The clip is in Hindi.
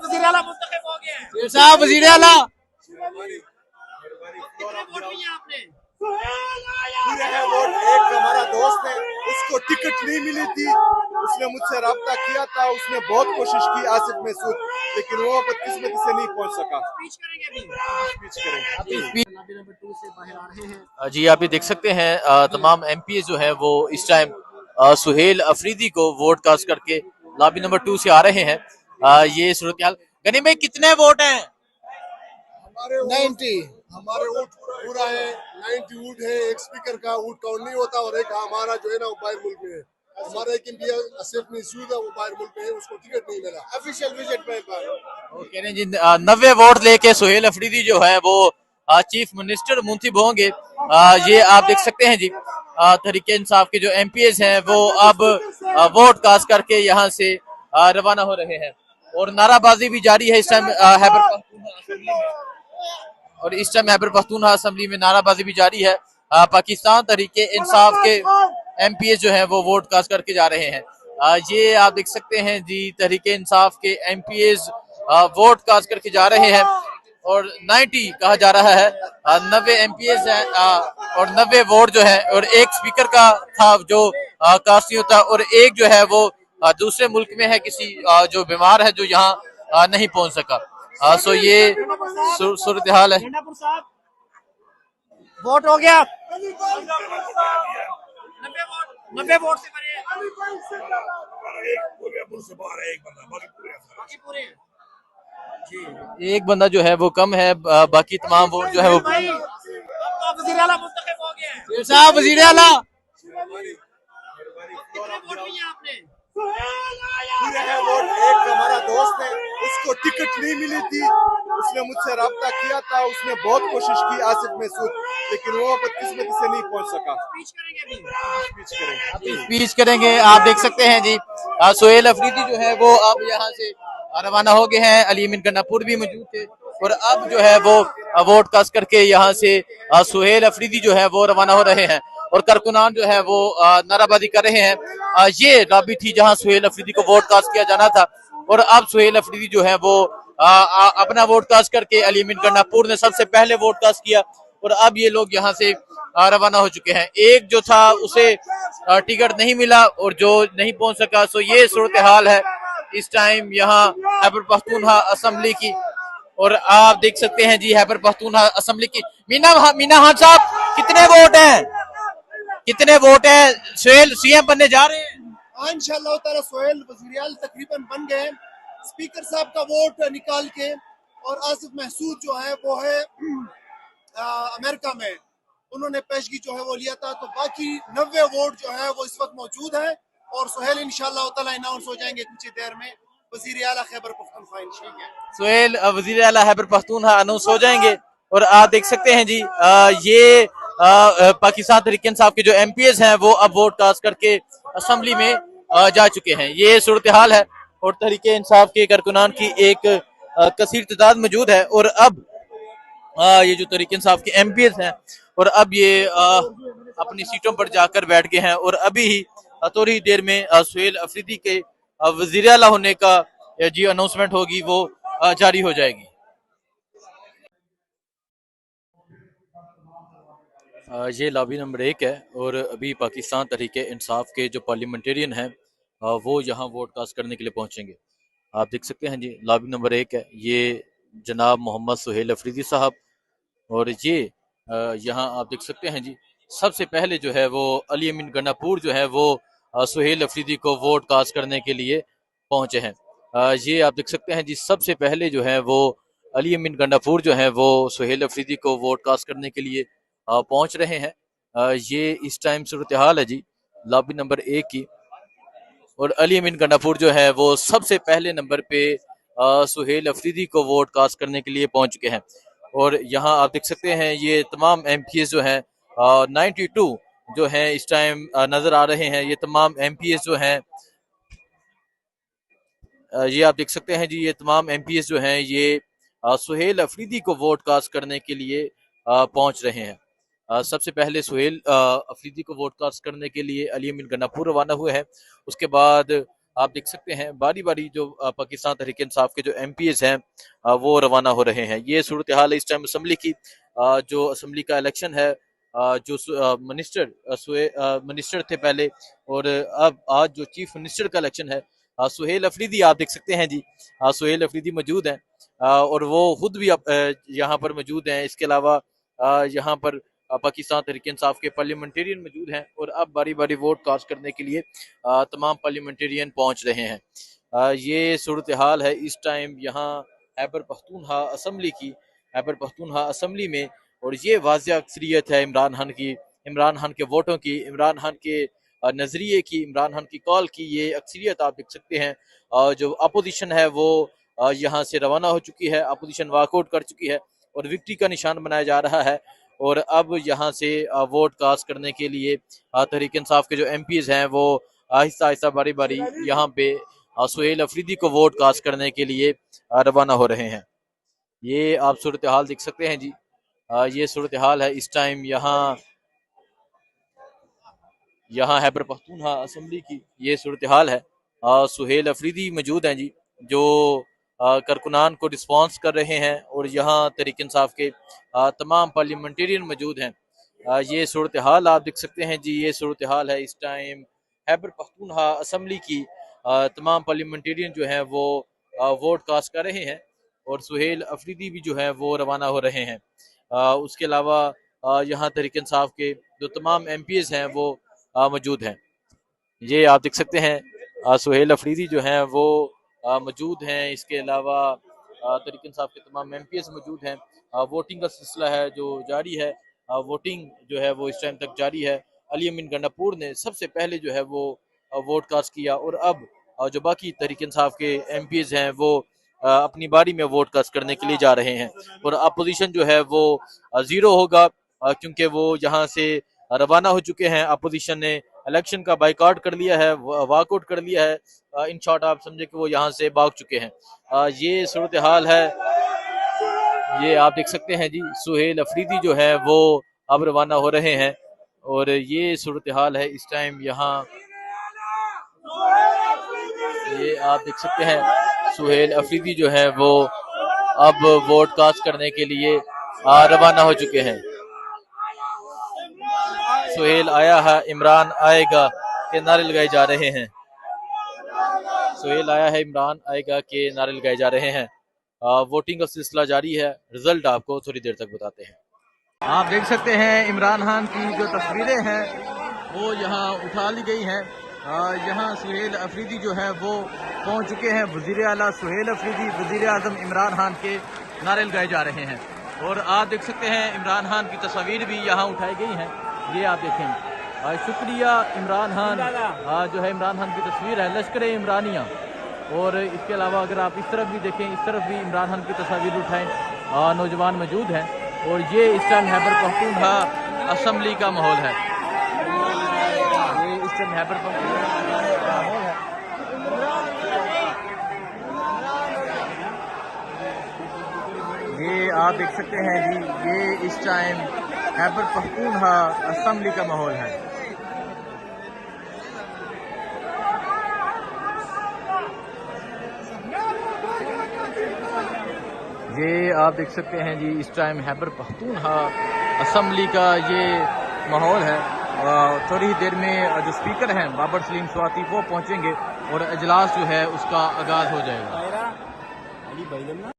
वज़ीर आला मुंतखब हो गए हैं। शेर साहब वजीर आला। कितने वोट लिए आपने? पूरे हैं वोट। एक हमारा दोस्त है, उसको टिकट नहीं मिली थी, उसने मुझसे रब्ता किया था, उसने बहुत कोशिश की आसिफ महसूद, लेकिन वो बदकिस्मती से नहीं पहुंच सका। स्पीच करेंगे अभी। स्पीच करेंगे। लॉबी नंबर 2 से बाहर आ रहे हैं। जी आप ये देख सकते हैं तमाम एमपी जो है वो इस टाइम सुहेल अफरीदी को वोट कास्ट करके लॉबी नंबर 2 से आ रहे हैं। ये सूरत हाल। गनी भाई कितने वोट हैं? हमारे 90 हमारे वोट पूरा है, 90 वोट है। एक स्पीकर का वोट काउंट नहीं होता और एक हमारा जो है ना वो बाहर मुल्क में है। हमारा एक इंडिया आसिफ महसूद है, वो बाहर मुल्क में है, उसको टिकट नहीं मिला ऑफिशियल विजिट पे। कह रहे हैं जी 90 वोट लेके सुहेल अफरीदी जो है वो चीफ मिनिस्टर मुंतखब होंगे। ये आप देख सकते हैं जी तहरीके इंसाफ के जो एमपीएस हैं वो अब वोट कास्ट करके यहाँ से रवाना हो रहे हैं और नाराबाजी भी जारी है इस टाइम हैबर पख्तूनख्वा असेंबली में। और इस टाइम हैबर पख्तूनख्वा असेंबली में नाराबाजी भी जारी है। पाकिस्तान तहरीके इंसाफ के एमपीएस जो है वो वोट कास्ट करके जा रहे हैं। ये आप देख सकते हैं जी तहरीके इंसाफ के एमपीएस वोट कास्ट करके जा रहे हैं और 90 कहा जा रहा है 90 एमपीएस है और 90 वोट जो है और एक स्पीकर का था जो कास्ट नहीं होता और एक जो है वो दूसरे मुल्क में है किसी जो बीमार है जो यहाँ नहीं पहुंच सका। सो ये सूरत हाल है। वोट हो गया 90 वोट से बने बाकी पूरे हैं। एक बंदा जो है वो कम है बाकी तमाम वोट जो है वो भाई अब तो वज़ीर आला मुंतखब हो गए हैं। शेर साहब वजीर आला। कितने वोट लिए आपने? पूरे हैं वोट। एक हमारा दोस्त है, उसको टिकट नहीं मिली थी, उसने मुझसे रब्ता किया था, उसने बहुत कोशिश की आसिफ महसूद, लेकिन वो बदकिस्मती से नहीं पहुंच सका। स्पीच करेंगे अभी। स्पीच करेंगे। स्पीच करेंगे। आप देख सकते हैं जी सुहेल अफरीदी जो है वो अब यहाँ से रवाना हो गए हैं। अली अमीन गन्नापुर भी मौजूद थे और अब जो है वो वोट कास्ट करके यहाँ से सुहेल अफरीदी जो है वो रवाना हो रहे हैं और कारकुनान जो है वो नाराबाजी कर रहे हैं। ये लॉबी थी जहाँ सुहेल अफरीदी को वोट कास्ट किया जाना था और अब सुहेल अफरीदी जो है वो अपना वोट कास्ट करके अली अमीन गन्नापुर ने सबसे पहले वोट कास्ट किया और अब ये लोग यहाँ से रवाना हो चुके हैं। एक जो था उसे टिकट नहीं मिला और जो नहीं पहुंच सका। सो ये सूरत हाल है इस टाइम यहाँ हैबर पख्तूनख्वा असेंबली की और आप देख सकते हैं जी हैबर पख्तूनख्वा असेंबली की। मीना खान साहब कितने वोट हैं? कितने वोट हैं? सुहेल सीएम बनने जा रहे हैं? इंशाअल्लाह ताला सोहेल वज़ीर तकरीबन बन गए। स्पीकर साहब का वोट निकाल के और आसिफ महसूद जो है वो है अमेरिका में, उन्होंने पेशगी जो है वो लिया था। तो बाकी 90 वोट जो है वो इस वक्त मौजूद है और सोहेल इंशाअल्लाह ताला अनाउंस हो जाएंगे कुछ ही देर में वज़ीर आला खैबर पख्तूनख्वा इंशाअल्लाह। सुहेल वज़ीर आला खैबर पख्तूनख्वा अनाउंस हो जाएंगे और आप देख सकते हैं जी ये पाकिस्तान तहरीक इंसाफ के जो एमपीएस हैं वो अब वोट कास्ट करके असेंबली में जा चुके हैं। ये सूरत हाल है और तहरीक इंसाफ के कारकुनान की एक कसीर तादाद मौजूद है और अब ये जो तहरीक इंसाफ के एमपीएस हैं और अब ये अपनी सीटों पर जाकर बैठ गए हैं और अभी ही थोड़ी ही देर में सुहेल अफरीदी के वज़ीर आला होने का जी अनाउंसमेंट होगी वो जारी हो जाएगी। ये लॉबी नंबर 1 है और अभी पाकिस्तान तहरीक इंसाफ के जो पार्लियामेंटेरियन हैं वो यहाँ वोट कास्ट करने के लिए पहुँचेंगे। आप देख सकते हैं जी लॉबी नंबर 1 है, ये जनाब मोहम्मद सुहेल अफरीदी साहब और ये यहाँ आप देख सकते हैं जी सबसे पहले जो है वो अली अमीन गन्नापुर जो है वो सुहेल अफरीदी को वोट कास्ट करने के लिए पहुंचे हैं। ये आप देख सकते हैं जी सबसे पहले जो है वो अली अमीन गन्नापुर जो है वो सुहेल अफरीदी को वोट कास्ट करने के लिए पहुंच रहे हैं। ये इस टाइम सूरत हाल है जी लॉबी नंबर 1 की और अली अमीन गन्नापुर जो है वो सबसे पहले नंबर पे सुहेल अफरीदी को वोट कास्ट करने के लिए पहुंच चुके हैं और यहाँ आप देख सकते हैं ये तमाम एमपीएस जो हैं 92 जो हैं इस टाइम नजर आ रहे हैं। ये तमाम एमपीएस जो हैं ये आप देख सकते हैं जी ये तमाम एमपीएस जो हैं ये सुहेल अफरीदी को वोट कास्ट करने के लिए पहुंच रहे हैं। सबसे पहले सुहेल अफरीदी को वोट कास्ट करने के लिए अली अमीन गन्नापुर रवाना हुए हैं। उसके बाद आप देख सकते हैं बारी बारी जो पाकिस्तान तहरीक इंसाफ के जो MPs हैं वो रवाना हो रहे हैं। ये सूरत हाल है इस टाइम असम्बली की। जो असम्बली का इलेक्शन है, जो मिनिस्टर थे पहले, और अब आज जो चीफ मिनिस्टर का इलेक्शन है, सुहेल अफरीदी आप देख सकते हैं जी। सुहेल अफरीदी मौजूद हैं और वो खुद भी यहाँ पर मौजूद हैं। इसके अलावा यहाँ पर पाकिस्तान तहरीक इंसाफ के पार्लियामेंटेरियन मौजूद हैं और अब बारी बारी वोट कास्ट करने के लिए तमाम पार्लियामेंटेरियन पहुंच रहे हैं। ये सूरत हाल है इस टाइम यहाँ खैबर पख्तूनख्वा असम्बली की, खैबर पख्तूनख्वा असम्बली में। और ये वाज़ेह अक्सरियत है इमरान खान की, इमरान खान के वोटों की, इमरान खान के नज़रिए की, इमरान खान की कॉल की ये अक्सरियत आप देख सकते हैं। जो अपोजिशन है वो यहाँ से रवाना हो चुकी है, अपोजिशन वॉकआउट कर चुकी है और विक्ट्री का निशान बनाया जा रहा है। और अब यहाँ से वोट कास्ट करने के लिए तहरीक इंसाफ के जो MPs हैं वो आहिस्ता आहिस्ता बारी बारी यहाँ पे सुहेल अफरीदी को वोट कास्ट करने के लिए रवाना हो रहे हैं। ये आप सूरत हाल देख सकते हैं जी। ये सूरत हाल है इस टाइम यहाँ खैबर पख्तूनख्वा असम्बली की, ये सूरत हाल है। सुहेल अफरीदी मौजूद हैं जी, जो कारकुनान को रिस्पॉन्स कर रहे हैं और यहाँ तहरीक इंसाफ के तमाम पार्लियामेंटेरियन मौजूद हैं। ये सूरत हाल आप देख सकते हैं जी। ये सूरत हाल है इस टाइम खैबर पख्तूनख्वा असम्बली की। तमाम पार्लियामेंटेरियन जो हैं वो वोट कास्ट कर रहे हैं और सुहेल अफरीदी भी जो है वो रवाना हो रहे हैं। उसके अलावा यहाँ तहरीक इंसाफ के जो तमाम MPs हैं वो मौजूद हैं। ये आप देख सकते हैं सुहेल अफरीदी जो हैं वो मौजूद हैं। इसके अलावा तहरीक इंसाफ के तमाम MPs मौजूद हैं। वोटिंग का सिलसिला है जो जारी है, वोटिंग जो है वो इस टाइम तक जारी है। अली अमीन गंडापुर ने सबसे पहले जो है वो वोट कास्ट किया और अब जो बाकी तहरीक इंसाफ के MPs हैं वो अपनी बारी में वोट कास्ट करने के लिए जा रहे हैं। और अपोजिशन जो है वो जीरो होगा क्योंकि वो यहाँ से रवाना हो चुके हैं। अपोजिशन ने इलेक्शन का बाइकआउट कर लिया है, वॉकआउट कर लिया है। इन शॉर्ट आप समझे कि वो यहाँ से भाग चुके हैं। ये सूरत हाल है, ये आप देख सकते हैं जी। सुहेल अफरीदी जो है वो अब रवाना हो रहे हैं और ये सूरत हाल है इस टाइम यहाँ। ये आप देख सकते हैं सुहेल अफरीदी जो है वो अब वोट कास्ट करने के लिए रवाना हो चुके हैं। सुहेल आया है, इमरान आएगा के नारे लगाए जा रहे हैं। सुहेल आया है, इमरान आएगा के नारे लगाए जा रहे हैं। वोटिंग का सिलसिला जारी है, रिजल्ट आपको थोड़ी देर तक बताते हैं। आप देख सकते हैं इमरान खान की जो तस्वीरें हैं वो यहाँ उठा ली गई हैं। यहाँ सुहेल अफरीदी जो है वो पहुँच चुके हैं। वज़ीर आला सुहेल अफरीदी, वज़ीर आज़म इमरान खान के नारे लगाए जा रहे हैं। और आप देख सकते हैं इमरान खान की तस्वीर भी यहाँ उठाई गई हैं। ये आप देखें, शुक्रिया इमरान खान जो है, इमरान खान की तस्वीर है, लश्कर इमरानिया। और इसके अलावा अगर आप इस तरफ भी देखें, इस तरफ भी इमरान खान की तस्वीर उठाएं, नौजवान मौजूद हैं। और ये इस टाइम खैबर पख्तूनख्वा असम्बली का माहौल है। ये इस टाइम खैबर पख्तूनख्वा का माहौल है। ये आप देख सकते हैं जी, ये इस टाइम खैबर पख्तूनख्वा असम्बली का माहौल है। ये आप देख सकते हैं जी, इस टाइम खैबर पख्तूनख्वा असम्बली का ये माहौल है। थोड़ी देर में जो स्पीकर हैं बाबर सलीम स्वाति वो पहुंचेंगे और इजलास जो है उसका आगाज हो जाएगा।